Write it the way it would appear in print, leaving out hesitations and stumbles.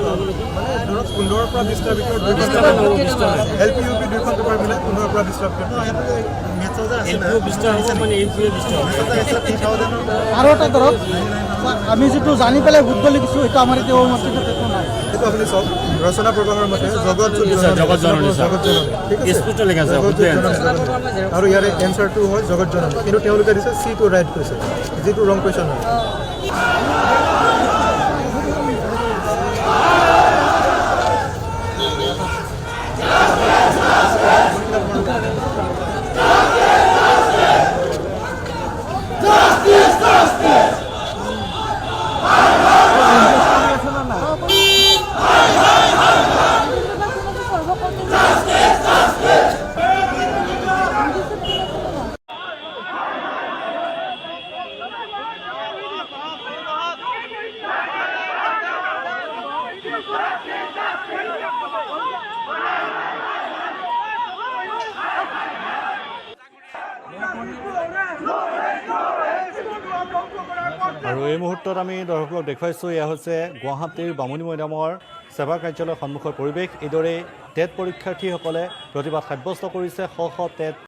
মানে ধৰক 15ৰ পৰা 20টাৰ ভিতৰত এল পি ইউ পি দুইখন পেপাৰ মিলাই 15ৰ পৰা 20টাৰ ভিতৰত আৰু এটা ধৰক আমি যিটো জানি পেলাই শুদ্ধ লিখিছোঁ সেইটো আমাৰ এতিয়া মস্তিষ্কত একো নাই। সেইটো আপুনি চাওক ৰচনা প্ৰবাহৰ মতে জগত জননী ঠিক আছে আৰু ইয়াৰে এনচাৰটো হয় জগত জননী, কিন্তু তেওঁলোকে দিছে চিটো ৰাইট কৈছে, যিটো ৰং কুৱেশ্যন হয়। আৰু এই মুহূৰ্তত আমি দৰ্শকক দেখুৱাইছোঁ এয়া হৈছে গুৱাহাটীৰ বামুণী মৈদামৰ সেৱা কাৰ্যালয়ৰ সন্মুখৰ পৰিৱেশ। এইদৰে টেট পৰীক্ষাৰ্থীসকলে প্ৰতিবাদ সাব্যস্ত কৰিছে। শ শ টেট